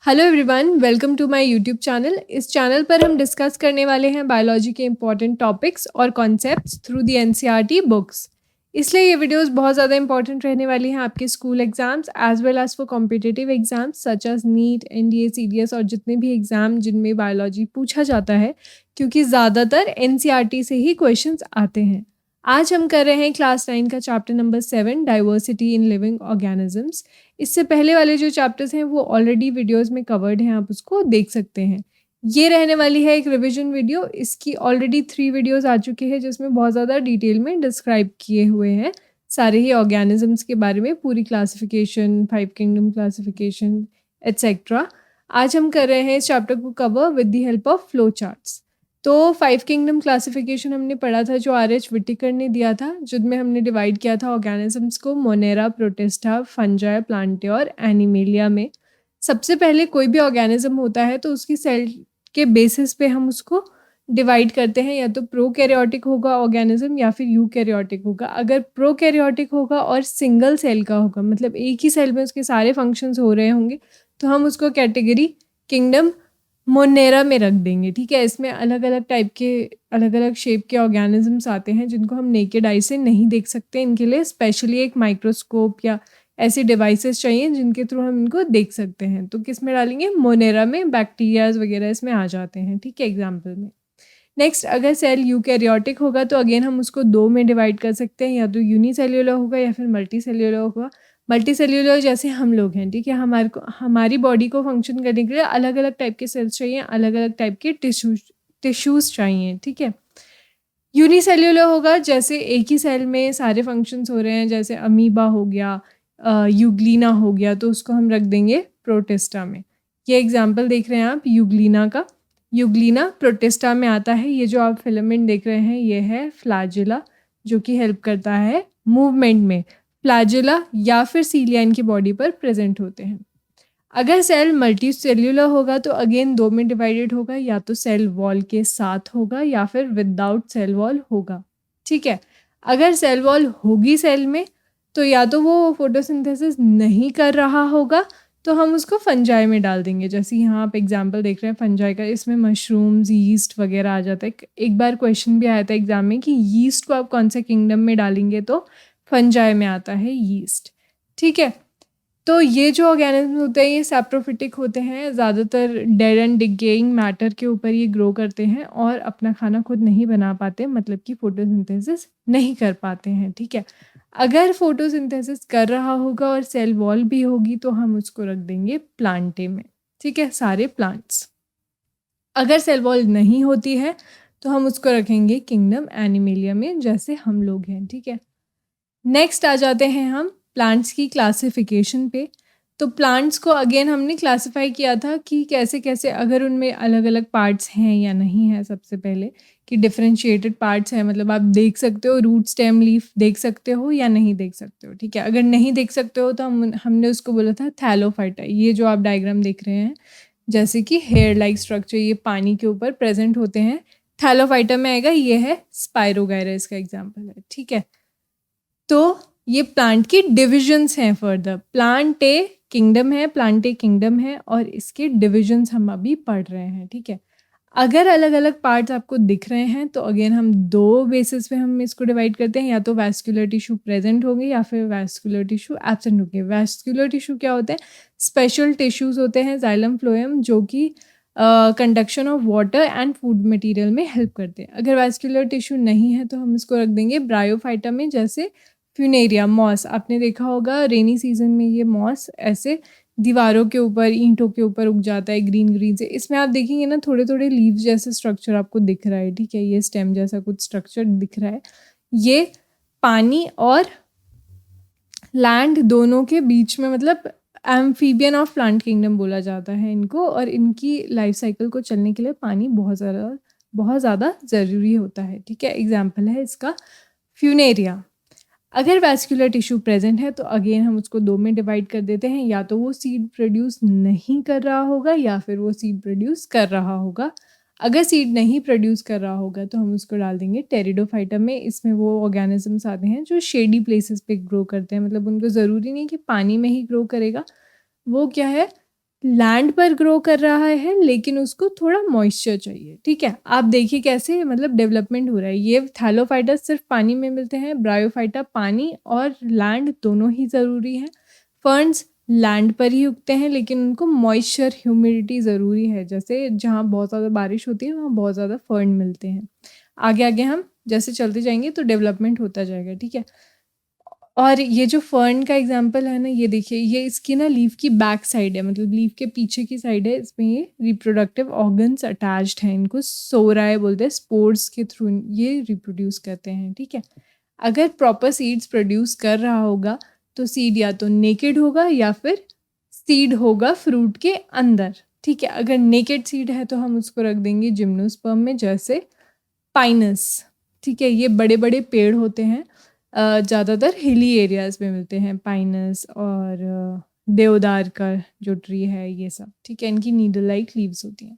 Hello everyone, welcome to my YouTube channel. इस channel पर हम डिस्कस करने वाले हैं बायोलॉजी के इंपॉर्टेंट टॉपिक्स और concepts through the NCERT books. इसलिए ये वीडियोस बहुत ज़्यादा इंपॉर्टेंट रहने वाली हैं आपके school exams as well as for competitive exams such as NEET, NDA, CDS और जितने भी एग्जाम जिनमें बायोलॉजी पूछा जाता है, क्योंकि ज़्यादातर एनसीईआरटी से ही क्वेश्चंस आते हैं। आज हम कर रहे हैं क्लास 9 का chapter number 7, diversity in living organisms. इससे पहले वाले जो चैप्टर्स हैं वो ऑलरेडी वीडियोस में कवर्ड हैं, आप उसको देख सकते हैं। ये रहने वाली है एक रिवीजन वीडियो। इसकी ऑलरेडी 3 वीडियोस आ चुके हैं जिसमें बहुत ज़्यादा डिटेल में डिस्क्राइब किए हुए हैं सारे ही ऑर्गेनिजम्स के बारे में, पूरी क्लासिफिकेशन, 5 किंगडम क्लासिफिकेशन एट्सेट्रा। आज हम कर रहे हैं इस चैप्टर को cover with the help of flow charts. तो 5 किंगडम क्लासिफिकेशन हमने पढ़ा था जो आर एच विटिकर ने दिया था, जिसमें हमने डिवाइड किया था ऑर्गेनिजम्स को मोनेरा, प्रोटिस्टा, फंजाई, प्लांटे और एनिमेलिया में। सबसे पहले कोई भी ऑर्गेनिज्म होता है तो उसकी सेल के बेसिस पे हम उसको डिवाइड करते हैं, या तो प्रोकैरियोटिक होगा ऑर्गेनिज्म या फिर यूकैरियोटिक होगा। अगर प्रोकैरियोटिक होगा और सिंगल सेल का होगा, मतलब एक ही सेल में उसके सारे फंक्शंस हो रहे होंगे, तो हम उसको कैटेगरी किंगडम मोनेरा में रख देंगे। ठीक है, इसमें अलग अलग टाइप के, अलग अलग शेप के ऑर्गेनिजम्स आते हैं जिनको हम नेकेड आई से नहीं देख सकते। इनके लिए स्पेशली एक माइक्रोस्कोप या ऐसी डिवाइसेस चाहिए जिनके थ्रू हम इनको देख सकते हैं। तो किस में डालेंगे? मोनेरा में। बैक्टीरियाज वगैरह इसमें आ जाते हैं, ठीक है, एग्जाम्पल में। नेक्स्ट, अगर सेल यूकैरियोटिक होगा तो अगेन हम उसको 2 में डिवाइड कर सकते हैं, या तो यूनिसेल्युलर होगा या फिर मल्टीसेल्युलर होगा। मल्टीसेल्युलर जैसे हम लोग हैं, ठीक है, हमारी बॉडी को फंक्शन करने के लिए अलग अलग टाइप के सेल्स चाहिए, अलग अलग टाइप के टिश्यूज चाहिए, ठीक है। यूनिसेल्युलर होगा जैसे एक ही सेल में सारे फंक्शंस हो रहे हैं, जैसे अमीबा हो गया, यूग्लिना हो गया, तो उसको हम रख देंगे प्रोटिस्टा में। ये एग्जाम्पल देख रहे हैं आप यूग्लिना का। यूग्लिना प्रोटिस्टा में आता है। ये जो आप फिलामेंट देख रहे हैं ये है फ्लैजिला, जो कि हेल्प करता है मूवमेंट में। फ्लैजिला या फिर सीलिया इनकी बॉडी पर प्रेजेंट होते हैं। अगर सेल मल्टी सेल्यूलर होगा तो अगेन 2 में डिवाइडेड होगा, या तो सेल वॉल के साथ होगा या फिर विदाउट सेल वॉल होगा, ठीक है। अगर सेल वॉल होगी सेल में तो या तो वो फोटोसिंथेसिस नहीं कर रहा होगा, तो हम उसको फंजाई में डाल देंगे। जैसे यहाँ आप एग्जाम्पल देख रहे हैं फंजाई का, इसमें मशरूम्स, यीस्ट वगैरह आ जाता है। एक बार क्वेश्चन भी आया था एग्जाम में कि यीस्ट को आप कौन से किंगडम में डालेंगे, तो फंजाई में आता है यीस्ट, ठीक है। तो ये जो ऑर्गेनिज्म होते हैं ये सैप्रोफिटिक होते हैं, ज़्यादातर डेड एंड डिकेइंग मैटर के ऊपर ये ग्रो करते हैं और अपना खाना खुद नहीं बना पाते, मतलब कि फोटोसिंथेसिस नहीं कर पाते हैं, ठीक है। अगर फोटोसिंथेसिस कर रहा होगा और सेल वॉल भी होगी तो हम उसको रख देंगे प्लांटे में, ठीक है, सारे प्लांट्स। अगर सेल वॉल नहीं होती है तो हम उसको रखेंगे किंगडम एनिमेलिया में, जैसे हम लोग हैं, ठीक है। नेक्स्ट आ जाते हैं हम प्लांट्स की क्लासिफिकेशन पे। तो प्लांट्स को अगेन हमने क्लासिफाई किया था कि कैसे कैसे, अगर उनमें अलग अलग पार्ट्स हैं या नहीं है। सबसे पहले कि डिफरेंशिएटेड पार्ट्स हैं, मतलब आप देख सकते हो रूट, स्टेम, लीफ देख सकते हो या नहीं देख सकते हो, ठीक है। अगर नहीं देख सकते हो तो हमने उसको बोला था थैलोफाइटा। ये जो आप डायग्राम देख रहे हैं, जैसे कि हेयर लाइक स्ट्रक्चर ये पानी के ऊपर प्रेजेंट होते हैं, थैलोफाइटा में आएगा। ये है स्पाइरोगायरा, इसका एग्जाम्पल है, ठीक है। तो ये प्लांट की डिविजन्स हैं। फर्दर प्लांटे किंगडम है, प्लांटे किंगडम है, और इसके डिविजन्स हम अभी पढ़ रहे हैं, ठीक है। अगर अलग अलग पार्ट्स आपको दिख रहे हैं तो अगेन हम 2 बेसिस पे हम इसको डिवाइड करते हैं, या तो वैस्कुलर टिश्यू प्रेजेंट होंगे या फिर वैस्कुलर टिश्यू एब्सेंट होंगे। वैस्कुलर टिश्यू क्या होते हैं? स्पेशल टिश्यूज होते हैं, जाइलम फ्लोएम, जो कि conduction of water and food material में हेल्प करते हैं। अगर वैस्कुलर टिश्यू नहीं है तो हम इसको रख देंगे ब्रायोफाइटा में, जैसे फ्यूनेरिया, मॉस। आपने देखा होगा रेनी सीजन में ये मॉस ऐसे दीवारों के ऊपर, ईंटों के ऊपर उग जाता है ग्रीन ग्रीन से। इसमें आप देखेंगे ना थोड़े थोड़े लीव्स जैसे स्ट्रक्चर आपको दिख रहा है, ठीक है, ये स्टेम जैसा कुछ स्ट्रक्चर दिख रहा है। ये पानी और लैंड दोनों के बीच में, मतलब एम्फीबियन ऑफ प्लांट किंगडम बोला जाता है इनको, और इनकी लाइफ साइकिल को चलने के लिए पानी बहुत ज़्यादा ज़रूरी होता है, ठीक है। एग्जाम्पल है इसका फ्यूनेरिया। अगर वैस्कुलर टिश्यू प्रेजेंट है तो अगेन हम उसको 2 में डिवाइड कर देते हैं, या तो वो सीड प्रोड्यूस नहीं कर रहा होगा या फिर वो सीड प्रोड्यूस कर रहा होगा। अगर सीड नहीं प्रोड्यूस कर रहा होगा तो हम उसको डाल देंगे टेरिडोफाइटा में। इसमें वो ऑर्गेनिजम्स आते हैं जो शेडी प्लेसेस पे ग्रो करते हैं, मतलब उनको ज़रूरी नहीं कि पानी में ही ग्रो करेगा। वो क्या है, लैंड पर ग्रो कर रहा है लेकिन उसको थोड़ा मॉइस्चर चाहिए, ठीक है। आप देखिए कैसे मतलब डेवलपमेंट हो रहा है। ये थैलोफाइटा सिर्फ पानी में मिलते हैं, ब्रायोफाइटा पानी और लैंड दोनों ही ज़रूरी हैं। फर्न्स लैंड पर ही उगते हैं लेकिन उनको मॉइस्चर ह्यूमिडिटी ज़रूरी है, जैसे जहाँ बहुत ज़्यादा बारिश होती है वहाँ बहुत ज़्यादा फर्न मिलते हैं। आगे आगे हम जैसे चलते जाएंगे तो डेवलपमेंट होता जाएगा, ठीक है। और ये जो फर्न का एग्जांपल है ना, ये देखिए, ये इसकी ना लीफ की बैक साइड है, मतलब लीफ के पीछे की साइड है, इसमें ये रिप्रोडक्टिव ऑर्गन्स अटैच्ड हैं, इनको सोराए बोलते हैं, स्पोर्स के थ्रू ये रिप्रोड्यूस करते हैं, ठीक है। अगर प्रॉपर सीड्स प्रोड्यूस कर रहा होगा तो सीड या तो नेकेड होगा या फिर सीड होगा फ्रूट के अंदर, ठीक है। अगर नेकेड सीड है तो हम उसको रख देंगे जिम्नोस्पर्म में, जैसे पाइनस, ठीक है। ये बड़े बड़े पेड़ होते हैं, ज़्यादातर हिली एरियाज़ में मिलते हैं, पाइनस और देवदार का जो ट्री है ये सब, ठीक है। इनकी नीडल लाइक लीव्स होती हैं।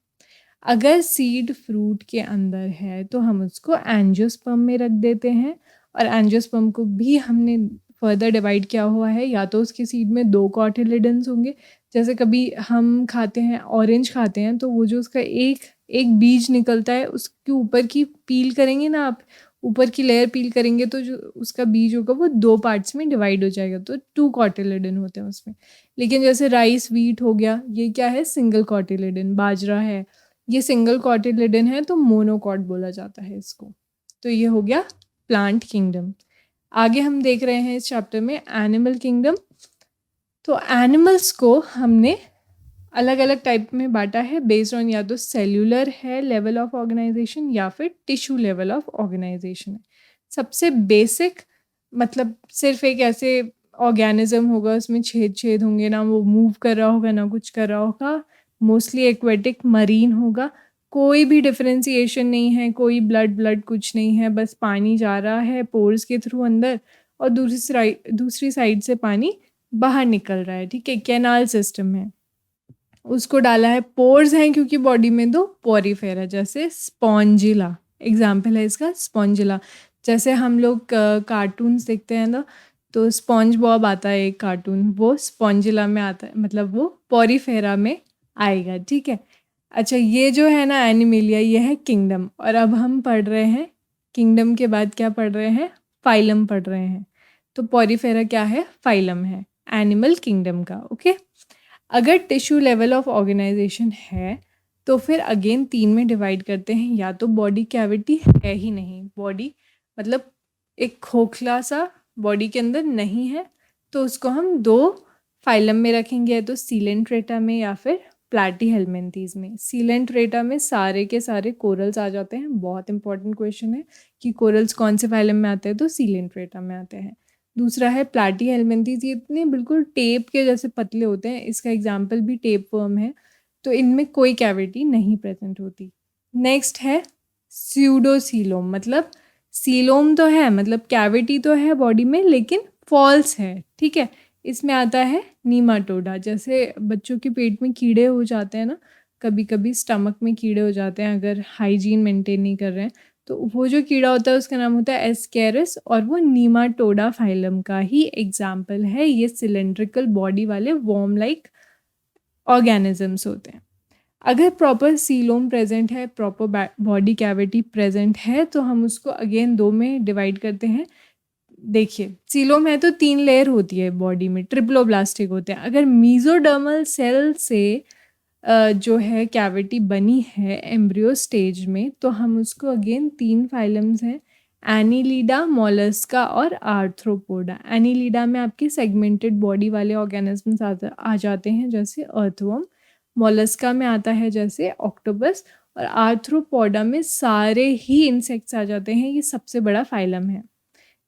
अगर सीड फ्रूट के अंदर है तो हम उसको एंजियोस्पर्म में रख देते हैं, और एंजियोस्पर्म को भी हमने फर्दर डिवाइड किया हुआ है, या तो उसके सीड में 2 कॉटिलिडन्स होंगे, जैसे कभी हम खाते हैं ऑरेंज खाते हैं तो वो जो उसका एक एक बीज निकलता है उसके ऊपर की पील करेंगे ना आप, ऊपर की लेयर पील करेंगे तो जो उसका बीज होगा वो 2 पार्ट्स में डिवाइड हो जाएगा, तो 2 कॉटिलिडन होते हैं उसमें। लेकिन जैसे राइस व्हीट हो गया, ये क्या है, सिंगल कॉटिलिडन। बाजरा है, ये सिंगल कॉटिलिडन है तो मोनोकॉट बोला जाता है इसको। तो ये हो गया प्लांट किंगडम। आगे हम देख रहे हैं इस चैप्टर में एनिमल किंगडम। तो एनिमल्स को हमने अलग अलग टाइप में बांटा है बेस्ड ऑन, या तो सेल्यूलर है लेवल ऑफ ऑर्गेनाइजेशन या फिर टिश्यू लेवल ऑफ ऑर्गेनाइजेशन है। सबसे बेसिक मतलब सिर्फ एक ऐसे ऑर्गेनिज्म होगा, उसमें छेद छेद होंगे, ना वो मूव कर रहा होगा ना कुछ कर रहा होगा, मोस्टली एक्वेटिक मरीन होगा, कोई भी डिफरेंशिएशन नहीं है, कोई ब्लड कुछ नहीं है, बस पानी जा रहा है पोर्स के थ्रू अंदर और दूसरी साइड से पानी बाहर निकल रहा है, ठीक है। कैनाल सिस्टम है, उसको डाला है, पोर्स हैं क्योंकि बॉडी में 2 पोरीफेरा, जैसे स्पॉन्जिला एग्जाम्पल है इसका, स्पॉन्जिला। जैसे हम लोग कार्टून्स देखते हैं ना, तो स्पॉन्ज बॉब आता है एक कार्टून, वो स्पॉन्जिला में आता है, मतलब वो पोरीफेरा में आएगा, ठीक है। अच्छा, ये जो है ना एनिमेलिया, ये है किंगडम। और अब हम पढ़ रहे हैं किंगडम के बाद क्या पढ़ रहे हैं, फाइलम पढ़ रहे हैं। तो पोरीफेरा क्या है, फाइलम है एनिमल किंगडम का, ओके। अगर टिश्यू लेवल ऑफ ऑर्गेनाइजेशन है तो फिर अगेन 3 में डिवाइड करते हैं, या तो बॉडी कैविटी है ही नहीं, बॉडी मतलब एक खोखला सा बॉडी के अंदर नहीं है, तो उसको हम 2 फाइलम में रखेंगे, तो सीलेंट्रेटा में या फिर प्लैटीहेल्मिन्थीज में। सीलेंट्रेटा में सारे के सारे कोरल्स आ जाते हैं, बहुत इंपॉर्टेंट क्वेश्चन है कि कोरल्स कौन से फाइलम में आते हैं, तो सीलेंट्रेटा में आते हैं। दूसरा है प्लैटीहेल्मिन्थीज, ये इतने बिल्कुल टेप के जैसे पतले होते हैं, इसका एग्जाम्पल भी टेप वर्म है, तो इनमें कोई कैविटी नहीं प्रेजेंट होती। नेक्स्ट है स्यूडोसीलोम, मतलब सीलोम तो है, मतलब कैविटी तो है बॉडी में लेकिन फॉल्स है, ठीक है। इसमें आता है नीमाटोडा, जैसे बच्चों के पेट में कीड़े हो जाते हैं ना, कभी कभी स्टमक में कीड़े हो जाते हैं अगर हाइजीन मेंटेन नहीं कर रहे हैं, तो वो जो कीड़ा होता है उसका नाम होता है एस्केरस, और वो नीमाटोडा फाइलम का ही एग्जाम्पल है। ये सिलेंड्रिकल बॉडी वाले वॉर्म लाइक ऑर्गेनिजम्स होते हैं। अगर प्रॉपर सीलोम प्रेजेंट है, प्रॉपर बॉडी कैविटी प्रेजेंट है, तो हम उसको अगेन 2 में डिवाइड करते हैं। देखिए, सीलोम है तो 3 लेयर होती है बॉडी में, ट्रिप्लोब्लास्टिक होते हैं। अगर मीजोडर्मल सेल से जो है कैविटी बनी है एम्ब्रियो स्टेज में, तो हम उसको अगेन 3 फाइलम्स हैं, एनीलिडा, मोलस्का और आर्थ्रोपोडा। एनीलिडा में आपके सेगमेंटेड बॉडी वाले ऑर्गेनिजम्स आ जाते हैं, जैसे अर्थवर्म। मोलस्का में आता है जैसे ऑक्टोपस, और आर्थ्रोपोडा में सारे ही इंसेक्ट्स आ जाते हैं, ये सबसे बड़ा फाइलम है।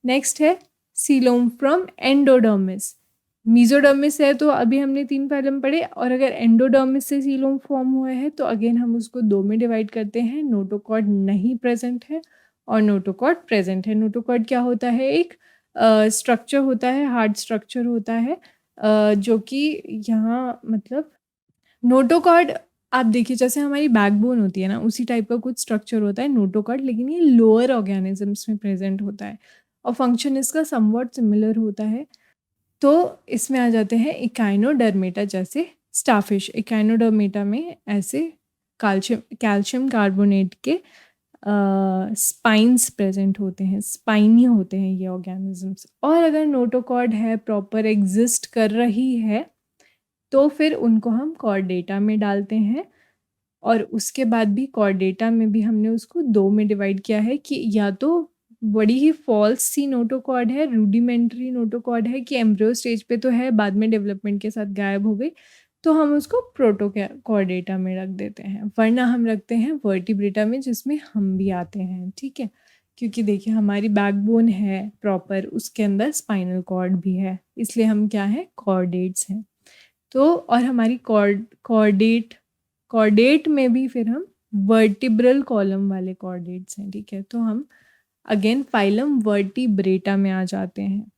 नेक्स्ट है सीलोम फ्रॉम एंडोडर्मिस। मीजोडर्मिस है तो अभी हमने 3 फाइलम पढ़े, और अगर एंडोडर्मिस से सीलोम फॉर्म हुआ है तो अगेन हम उसको 2 में डिवाइड करते हैं। नोटोकॉर्ड नहीं प्रेजेंट है और नोटोकॉर्ड प्रेजेंट है। नोटोकॉर्ड क्या होता है, एक स्ट्रक्चर होता है, हार्ड स्ट्रक्चर होता है, जो कि यहाँ मतलब नोटोकॉर्ड आप देखिए जैसे हमारी बैकबोन होती है ना, उसी टाइप का कुछ स्ट्रक्चर होता है नोटोकॉर्ड, लेकिन ये लोअर ऑर्गेनिजम्स में प्रेजेंट होता है और फंक्शन इसका समवॉट सिमिलर होता है। तो इसमें आ जाते हैं इकाइनोडर्मेटा जैसे स्टारफिश एकाइनोडर्मेटा में ऐसे कैल्शियम कार्बोनेट के स्पाइन्स प्रेजेंट होते हैं, स्पाइनी होते हैं ये ऑर्गेनिजम्स। और अगर नोटोकॉर्ड है प्रॉपर एग्जिस्ट कर रही है तो फिर उनको हम कॉर्डेटा में डालते हैं। और उसके बाद भी कॉर्डेटा में भी हमने उसको 2 में डिवाइड किया है कि या तो बड़ी ही फॉल्स सी नोटोकॉर्ड है, रूडिमेंट्री नोटोकॉर्ड है कि एम्ब्रियो स्टेज पे तो है, बाद में डेवलपमेंट के साथ गायब हो गई, तो हम उसको प्रोटोकॉर्डेटा में रख देते हैं। वरना हम रखते हैं वर्टिब्रेटा में, जिसमें हम भी आते हैं, ठीक है। क्योंकि देखिए हमारी बैकबोन है प्रॉपर, उसके अंदर स्पाइनल कॉर्ड भी है, इसलिए हम क्या है, कॉर्डेट्स हैं। तो और हमारी कॉर्डेट में भी फिर हम वर्टिब्रल कॉलम वाले कॉर्डेट्स हैं, ठीक है। तो हम अगेन फाइलम वर्टिब्रेटा में आ जाते हैं।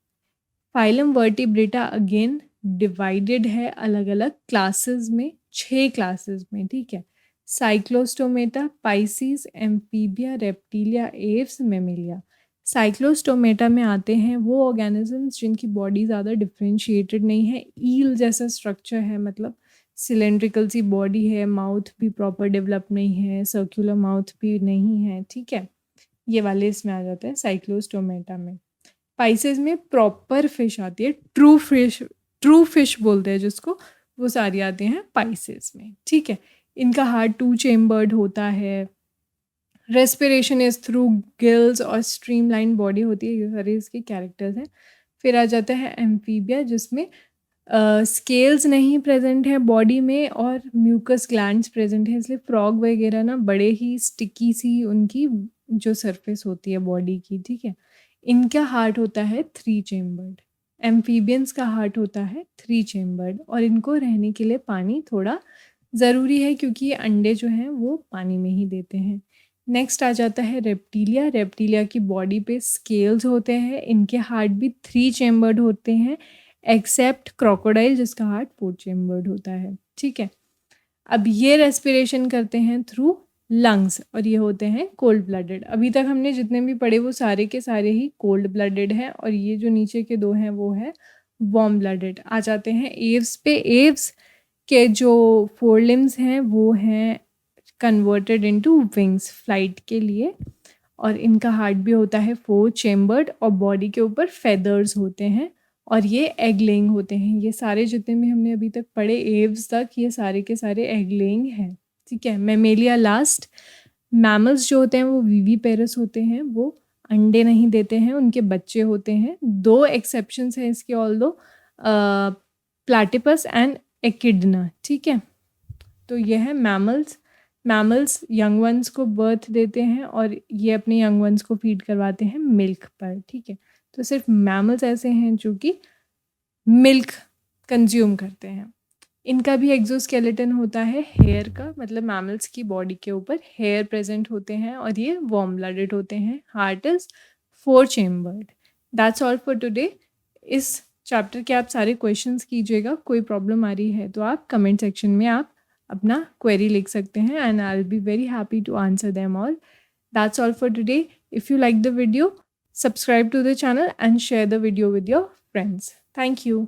फाइलम वर्टिब्रेटा अगेन डिवाइडेड है अलग अलग क्लासेस में, 6 क्लासेस में, ठीक है। Cyclostomata, Pisces, amphibia, reptilia, Aves, Mammalia. Cyclostomata में आते हैं वो ऑर्गेनिजम्स जिनकी बॉडी ज़्यादा डिफ्रेंशिएटेड नहीं है, ईल जैसा स्ट्रक्चर है, मतलब सिलेंड्रिकल सी बॉडी है, माउथ भी प्रॉपर डेवलप नहीं है, सर्कुलर माउथ भी नहीं है, ठीक है। ये वाले इसमें आ जाते हैं साइक्लोस्टोमेटा में। पाइसेस में प्रॉपर फिश आती है, ट्रू फिश बोलते हैं जिसको, वो सारी आती हैं पाइसेस में, ठीक है। इनका हार्ट 2 चेम्बर्ड होता है, रेस्पिरेशन इज थ्रू गिल्स और स्ट्रीमलाइन बॉडी होती है, ये सारे इसके कैरेक्टर्स हैं। फिर आ जाता है एम्फीबिया, जिसमें स्केल्स नहीं प्रेजेंट है बॉडी में और म्यूकस ग्लैंड्स प्रेजेंट है, इसलिए फ्रॉग वगैरह ना बड़े ही स्टिकी सी उनकी जो सरफेस होती है बॉडी की, ठीक है। इनका हार्ट होता है 3 चेम्बर्ड, एम्फीबियंस का हार्ट होता है 3 चेम्बर्ड, और इनको रहने के लिए पानी थोड़ा ज़रूरी है क्योंकि ये अंडे जो हैं वो पानी में ही देते हैं। नेक्स्ट आ जाता है रेप्टिलिया। रेप्टिलिया की बॉडी पे स्केल्स होते हैं, इनके हार्ट भी 3 चेम्बर्ड होते हैं, एक्सेप्ट क्रोकोडाइल जिसका हार्ट 4 चेम्बर्ड होता है, ठीक है। अब ये रेस्पिरेशन करते हैं थ्रू लंग्स और ये होते हैं कोल्ड ब्लडेड। अभी तक हमने जितने भी पढ़े वो सारे के सारे ही कोल्ड ब्लडेड हैं, और ये जो नीचे के 2 हैं वो है वार्म ब्लडेड। आ जाते हैं एव्स पे। एव्स के जो 4 लिम्स हैं वो हैं कन्वर्टेड इनटू विंग्स फ्लाइट के लिए, और इनका हार्ट भी होता है 4 चेम्बर्ड, और बॉडी के ऊपर फेदर्स होते हैं, और ये एग लेइंग होते हैं। ये सारे जितने भी हमने अभी तक पढ़े एव्स तक, ये सारे के सारे एग लेइंग हैं, ठीक है। Mammalia last. मैमल्स जो होते हैं वो विविपेरस होते हैं, वो अंडे नहीं देते हैं, उनके बच्चे होते हैं। 2 एक्सेप्शंस हैं इसके, ऑल्दो प्लैटिपस एंड एकिडना, ठीक है। तो ये है मैमल्स यंग वंस को बर्थ देते हैं और ये अपने यंग वंस को फीड करवाते हैं मिल्क पर, ठीक है। तो सिर्फ मैमल्स ऐसे हैं जो कि मिल्क कंज्यूम करते हैं। इनका भी एक्सोस्केलेटन होता है हेयर का, मतलब मैमल्स की बॉडी के ऊपर हेयर प्रेजेंट होते हैं, और ये वार्म ब्लडेड होते हैं। Heart is 4 chambered. That's all for today. इस चैप्टर के आप सारे क्वेश्चंस कीजिएगा, कोई प्रॉब्लम आ रही है तो आप कमेंट सेक्शन में आप अपना क्वेरी लिख सकते हैं, and I will be very happy to answer them all. That's all for today. If you like the video, subscribe to the channel and share the video with your friends. Thank you.